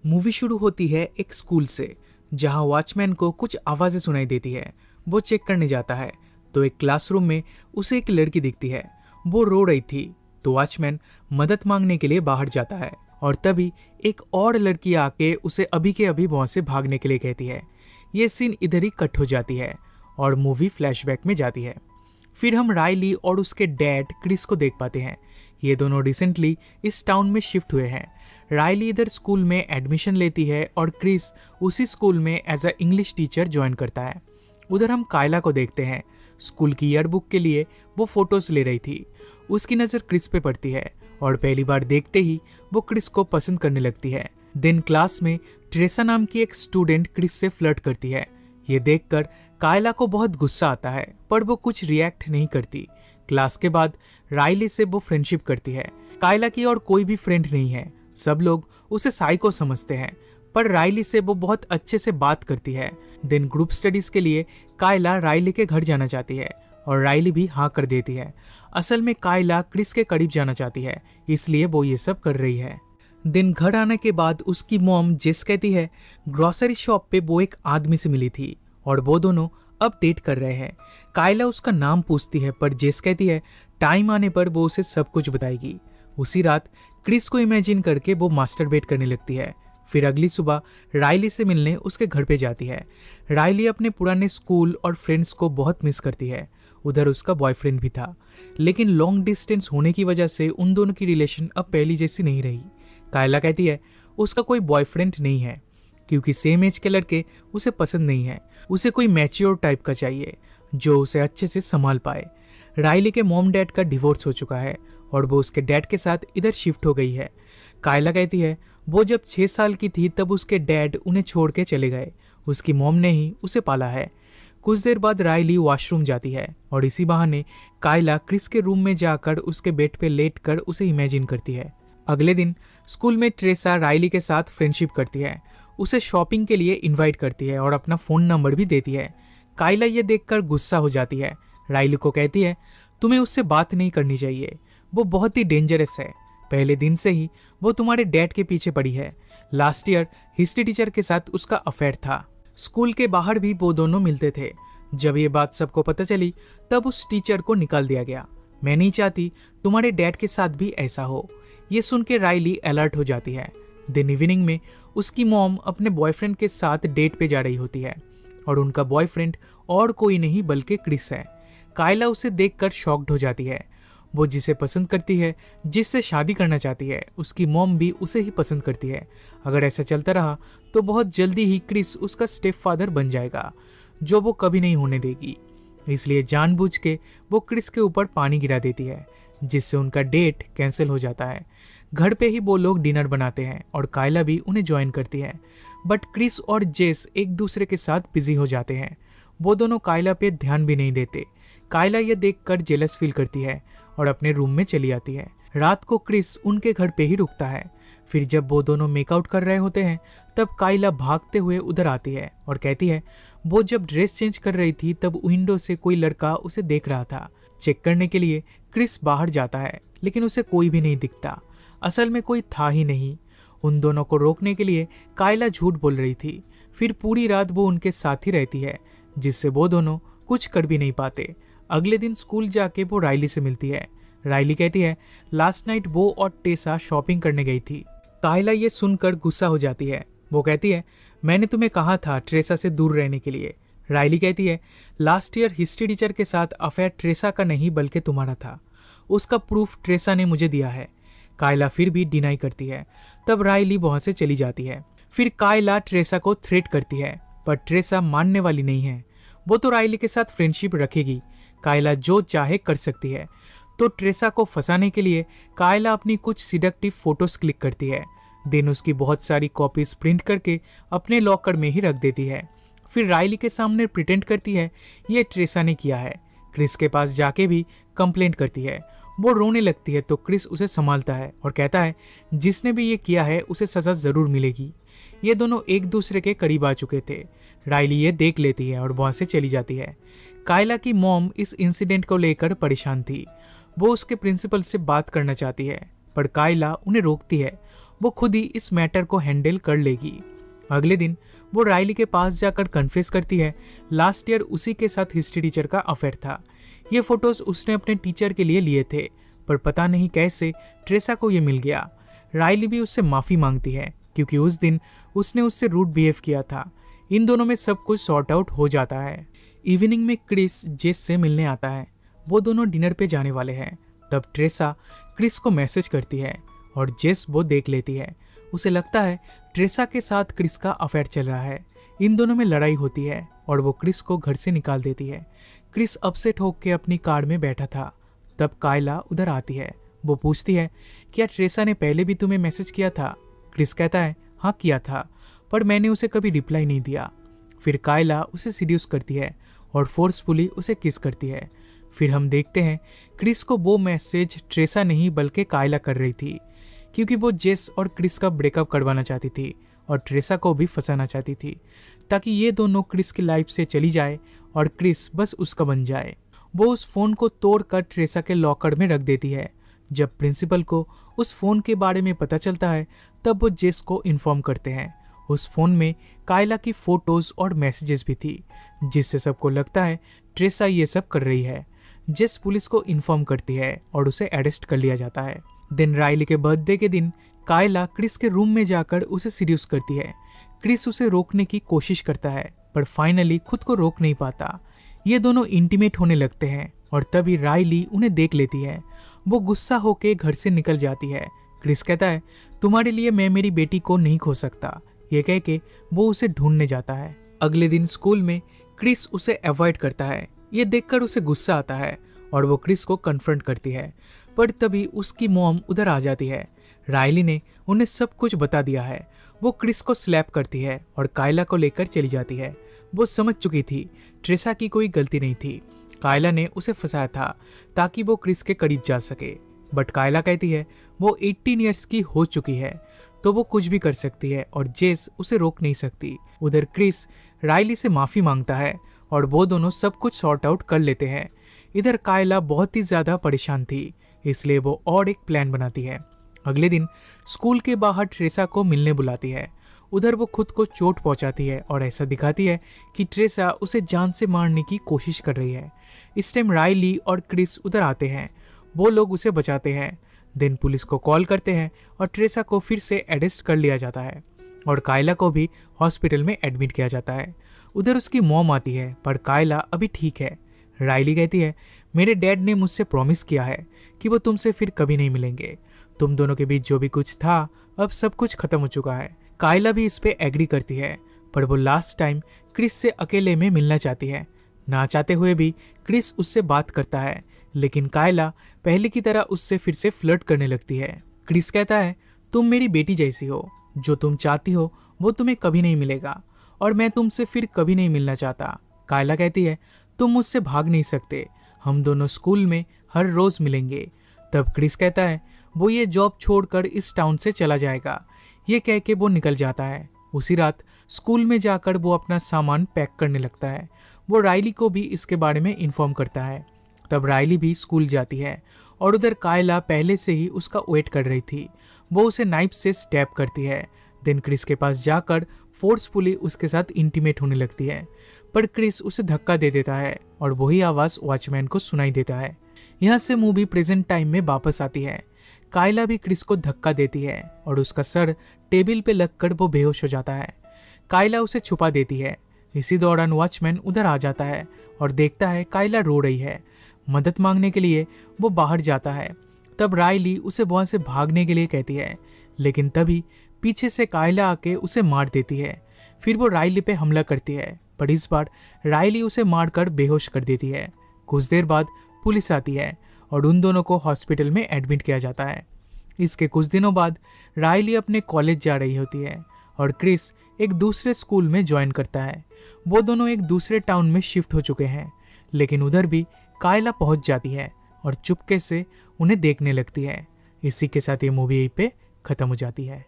Movie शुरू होती है एक स्कूल से, जहां वॉचमैन को कुछ आवाजें सुनाई देती है। वो चेक करने जाता है तो एक क्लासरूम में उसे एक लड़की दिखती है। वो रो रही थी तो वॉचमैन मदद मांगने के लिए बाहर जाता है और तभी एक और लड़की आके उसे अभी के अभी वहां से भागने के लिए कहती है। ये सीन इधर ही कट हो जाती है और मूवी फ्लैशबैक में जाती है। फिर हम रायली और उसके डैड क्रिस को देख पाते हैं। ये दोनों रिसेंटली इस टाउन में शिफ्ट हुए हैं। रायली इधर स्कूल में एडमिशन लेती है और क्रिस उसी स्कूल में as a English teacher join करता है। उधर हम कायला को देखते हैं। स्कूल की ईयरबुक के लिए वो फोटोज ले रही थी। उसकी नज़र क्रिस पे पड़ती है और पहली बार देखते ही वो क्रिस को पसंद करने लगती है। दिन क्लास में ट्रेसा नाम की एक स्टूडेंट क्रिस से फ्लर्ट करती है। ये देखकर कायला को बहुत गुस्सा आता है, पर वो कुछ रिएक्ट नहीं करती। क्लास के बाद रायली से वो फ्रेंडशिप करती है। कायला की और कोई भी फ्रेंड नहीं है। सब लोग उसे साइको समझते हैं, पर रायली से वो बहुत अच्छे से बात करती है। दिन ग्रुप स्टडीज के लिए कायला रायली के घर जाना चाहती है और रायली भी हाँ कर देती है। असल में कायला क्रिस के करीब जाना चाहती है, इसलिए वो ये सब कर रही है। दिन घर आने के बाद उसकी मॉम जेस कहती है ग्रोसरी शॉप पे वो एक आदमी से मिली थी और वो दोनों अब डेट कर रहे हैं। कायला उसका नाम पूछती है, पर जेस कहती है टाइम आने पर वो उसे सब कुछ बताएगी। उसी रात क्रिस को इमेजिन करके वो मास्टरबेट करने लगती है। फिर अगली सुबह रायली से मिलने उसके घर पे जाती है। रायली अपने पुराने स्कूल और फ्रेंड्स को बहुत मिस करती है। उधर उसका बॉयफ्रेंड भी था, लेकिन लॉन्ग डिस्टेंस होने की वजह से उन दोनों की रिलेशन अब पहली जैसी नहीं रही। कायला कहती है उसका कोई बॉयफ्रेंड नहीं है, क्योंकि सेम एज के लड़के उसे पसंद नहीं है। उसे कोई मैच्योर टाइप का चाहिए जो उसे अच्छे से संभाल पाए। रायली के मॉम डैड का डिवोर्स हो चुका है और वो उसके डैड के साथ इधर शिफ्ट हो गई है। कायला कहती है वो जब 6 साल की थी तब उसके डैड उन्हें छोड़ के चले गए। उसकी मॉम ने ही उसे पाला है। कुछ देर बाद रायली वॉशरूम जाती है और इसी बहाने कायला क्रिस के रूम में जाकर उसके बेड पे लेटकर उसे इमेजिन करती है। अगले दिन स्कूल में ट्रेसा रायली के साथ फ्रेंडशिप करती है। उसे शॉपिंग के लिए इनवाइट करती है और अपना फ़ोन नंबर भी देती है। कायला ये देखकर गुस्सा हो जाती है। रायली को कहती है तुम्हें उससे बात नहीं करनी चाहिए, वो बहुत ही डेंजरस है। पहले दिन से ही वो तुम्हारे डैड के पीछे पड़ी है। लास्ट ईयर हिस्ट्री टीचर के साथ उसका अफेयर था। स्कूल के बाहर भी वो दोनों मिलते थे। जब ये बात सबको पता चली तब उस टीचर को निकाल दिया गया। मैं नहीं चाहती तुम्हारे डैड के साथ भी ऐसा हो। ये सुन के रायली अलर्ट हो जाती है। दिन इवनिंग में उसकी मॉम अपने बॉयफ्रेंड के साथ डेट पे जा रही होती है और उनका बॉयफ्रेंड और कोई नहीं बल्कि क्रिस है। कायला उसे देखकर शॉक्ड हो जाती है। वो जिसे पसंद करती है, जिससे शादी करना चाहती है, उसकी मॉम भी उसे ही पसंद करती है। अगर ऐसा चलता रहा तो बहुत जल्दी ही क्रिस उसका स्टेप फादर बन जाएगा, जो वो कभी नहीं होने देगी। इसलिए जानबूझ के वो क्रिस के ऊपर पानी गिरा देती है, जिससे उनका डेट कैंसिल हो जाता है। घर पे ही वो लोग डिनर बनाते हैं और कायला भी उन्हें ज्वाइन करती है। बट क्रिस और जेस एक दूसरे के साथ बिजी हो जाते हैं। वो दोनों कायला पे ध्यान भी नहीं देते। कायला ये देखकर जेलस फील करती है और अपने रूम में चली आती है। रात को क्रिस उनके घर पे ही रुकता है। फिर जब वो दोनों मेकआउट कर रहे होते हैं तब कायला भागते हुए उधर आती है और कहती है वो जब ड्रेस चेंज कर रही थी तब विंडो से कोई लड़का उसे देख रहा था। चेक करने के लिए क्रिस बाहर जाता है, लेकिन उसे कोई भी नहीं दिखता। असल में कोई था ही नहीं। उन दोनों को रोकने के लिए कायला झूठ बोल रही थी। फिर पूरी रात वो उनके साथ ही रहती है, जिससे वो दोनों कुछ कर भी नहीं पाते। अगले दिन स्कूल जाके वो रायली से मिलती है। रायली कहती है लास्ट नाइट वो और टेसा शॉपिंग करने गई थी। कायला ये सुनकर गुस्सा हो जाती है। वो कहती है मैंने तुम्हें कहा था ट्रेसा से दूर रहने के लिए। रायली कहती है लास्ट ईयर हिस्ट्री टीचर के साथ अफेयर ट्रेसा का नहीं बल्कि तुम्हारा था। उसका प्रूफ ट्रेसा ने मुझे दिया है। कायला फिर भी डिनाई करती है। तब रायली वहां से चली जाती है। फिर कायला ट्रेसा को थ्रेट करती है, पर ट्रेसा मानने वाली नहीं है। वो तो रायली के साथ फ्रेंडशिप रखेगी। कायला जो चाहे कर सकती है। तो ट्रेसा को फंसाने के लिए कायला अपनी कुछ सिडक्टिव फोटोज क्लिक करती है। देन उसकी बहुत सारी कॉपीज प्रिंट करके अपने लॉकर में ही रख देती है। फिर रायली के सामने प्रिटेंड करती है ये ट्रेसा ने किया है। क्रिस के पास जाके भी कंप्लेंट करती है। वो रोने लगती है तो क्रिस उसे संभालता है और कहता है जिसने भी ये किया है उसे सजा जरूर मिलेगी। ये दोनों एक दूसरे के करीब आ चुके थे। रायली ये देख लेती है और वहां से चली जाती है। कायला की मॉम इस इंसिडेंट को लेकर परेशान थी। वो उसके प्रिंसिपल से बात करना चाहती है, पर कायला उन्हें रोकती है। वो खुद ही इस मैटर को हैंडल कर लेगी। अगले दिन वो राइली के पास जाकर कन्फेस करती है लास्ट ईयर उसी के साथ हिस्ट्री टीचर का अफेयर था। ये फोटोज उसने अपने टीचर के लिए लिए थे, पर पता नहीं कैसे ट्रेसा को ये मिल गया। राइली भी उससे माफी मांगती है क्योंकि उस दिन उसने उससे रूड बिहेव किया था। इन दोनों में सब कुछ सॉर्ट आउट हो जाता है। इवनिंग में क्रिस जेस से मिलने आता है। वो दोनों डिनर पे जाने वाले हैं। तब ट्रेसा क्रिस को मैसेज करती है और जेस वो देख लेती है। उसे लगता है ट्रेसा के साथ क्रिस का अफेयर चल रहा है। इन दोनों में लड़ाई होती है और वो क्रिस को घर से निकाल देती है। क्रिस अपसेट होकर अपनी कार में बैठा था। तब कायला उधर आती है। वो पूछती है क्या ट्रेसा ने पहले भी तुम्हें मैसेज किया था? क्रिस कहता है हाँ किया था, पर मैंने उसे कभी रिप्लाई नहीं दिया। फिर कायला उसे सीड्यूस करती है और फोर्सफुली उसे किस करती है। फिर हम देखते हैं क्रिस को वो मैसेज ट्रेसा नहीं बल्कि कायला कर रही थी, क्योंकि वो जेस और क्रिस का ब्रेकअप करवाना चाहती थी और ट्रेसा को भी फंसाना चाहती थी, ताकि ये दोनों क्रिस की लाइफ से चली जाए और क्रिस बस उसका बन जाए। वो उस फोन को तोड़कर ट्रेसा के लॉकर में रख देती है। जब प्रिंसिपल को उस फोन के बारे में पता चलता है तब वो जेस को इन्फॉर्म करते हैं। उस फोन में कायला की फोटोज और मैसेजेस भी थी, जिससे सबको लगता है ट्रेसा ये सब कर रही है। जेस पुलिस को इन्फॉर्म करती है और उसे अरेस्ट कर लिया जाता है। दिन राइली के बर्थडे के दिन कायला क्रिस के रूम में जाकर उसे सीड्यूस करती है। क्रिस उसे रोकने की कोशिश करता है पर फाइनली खुद को रोक नहीं पाता। ये दोनों इंटीमेट होने लगते हैं और तभी राइली उन्हें देख लेती है। वो गुस्सा होकर घर से निकल जाती है। क्रिस कहता है तुम्हारे लिए मैं मेरी बेटी को नहीं खो सकता। ये कह के वो उसे ढूंढने जाता है। अगले दिन स्कूल में क्रिस उसे अवॉइड करता है। ये देखकर उसे गुस्सा आता है और वो क्रिस को कन्फ्रंट करती है, पर तभी उसकी मॉम उधर आ जाती है। राइली ने उन्हें सब कुछ बता दिया है। वो क्रिस को स्लैप करती है और कायला को लेकर चली जाती है। वो समझ चुकी थी ट्रेसा की कोई गलती नहीं थी। कायला ने उसे फंसाया था ताकि वो क्रिस के करीब जा सके, बट कायला कहती है वो 18 ईयर्स की हो चुकी है तो वो कुछ भी कर सकती है और जेस उसे रोक नहीं सकती। उधर क्रिस राइली से माफी मांगता है और वो दोनों सब कुछ सॉर्ट आउट कर लेते हैं। इधर कायला बहुत ही ज्यादा परेशान थी, इसलिए वो और एक प्लान बनाती है। अगले दिन स्कूल के बाहर ट्रेसा को मिलने बुलाती है। उधर वो खुद को चोट पहुंचाती है और ऐसा दिखाती है कि ट्रेसा उसे जान से मारने की कोशिश कर रही है। इस टाइम राइली और क्रिस उधर आते हैं। वो लोग उसे बचाते हैं। दिन पुलिस को कॉल करते हैं और ट्रेसा को फिर से अरेस्ट कर लिया जाता है और कायला को भी हॉस्पिटल में एडमिट किया जाता है। उधर उसकी मॉम आती है, पर कायला अभी ठीक है। राइली कहती है मेरे डैड ने मुझसे प्रॉमिस किया है कि वो तुमसे फिर कभी नहीं मिलेंगे। तुम दोनों के बीच जो भी कुछ था अब सब कुछ खत्म हो चुका है। कायला भी इस पे एग्री करती है, पर वो लास्ट टाइम क्रिस से अकेले में मिलना चाहती है। ना चाहते हुए भी क्रिस उससे बात करता है, लेकिन कायला पहले की तरह उससे फिर से फ्लर्ट करने लगती है। क्रिस कहता है तुम मेरी बेटी जैसी हो, जो तुम चाहती हो वो तुम्हें कभी नहीं मिलेगा और मैं तुमसे फिर कभी नहीं मिलना चाहता। कायला कहती है तुम मुझसे भाग नहीं सकते, हम दोनों स्कूल में हर रोज मिलेंगे। तब क्रिस कहता है वो ये जॉब छोड़कर इस टाउन से चला जाएगा। ये कह के वो निकल जाता है। उसी रात स्कूल में जाकर वो अपना सामान पैक करने लगता है। वो राइली को भी इसके बारे में इन्फॉर्म करता है। तब राइली भी स्कूल जाती है और उधर कायला पहले से ही उसका वेट कर रही थी। वो उसे नाइफ से स्टैब करती है। देन क्रिस के पास जाकर फोर्सफुली उसके साथ इंटीमेट होने लगती है, पर क्रिस उसे धक्का दे देता है और वही आवाज वॉचमैन को सुनाई देता है। यहाँ से मूवी प्रेजेंट टाइम में वापस आती है। कायला भी क्रिस को धक्का देती है और उसका सर टेबल पे लगकर वो बेहोश हो जाता है। कायला उसे छुपा देती है। इसी दौरान वॉचमैन उधर आ जाता है और देखता है कायला रो रही है। मदद मांगने के लिए वो बाहर जाता है। तब राइली उसे वहां से भागने के लिए कहती है, लेकिन तभी पीछे से कायला आके उसे मार देती है। फिर वो राइली पे हमला करती है, पर इस बार राइली उसे मारकर बेहोश कर देती है। कुछ देर बाद पुलिस आती है और उन दोनों को हॉस्पिटल में एडमिट किया जाता है। इसके कुछ दिनों बाद राइली अपने कॉलेज जा रही होती है और क्रिस एक दूसरे स्कूल में ज्वाइन करता है। वो दोनों एक दूसरे टाउन में शिफ्ट हो चुके हैं, लेकिन उधर भी कायला पहुंच जाती है और चुपके से उन्हें देखने लगती है। इसी के साथ ये मूवी यहीं पे खत्म हो जाती है।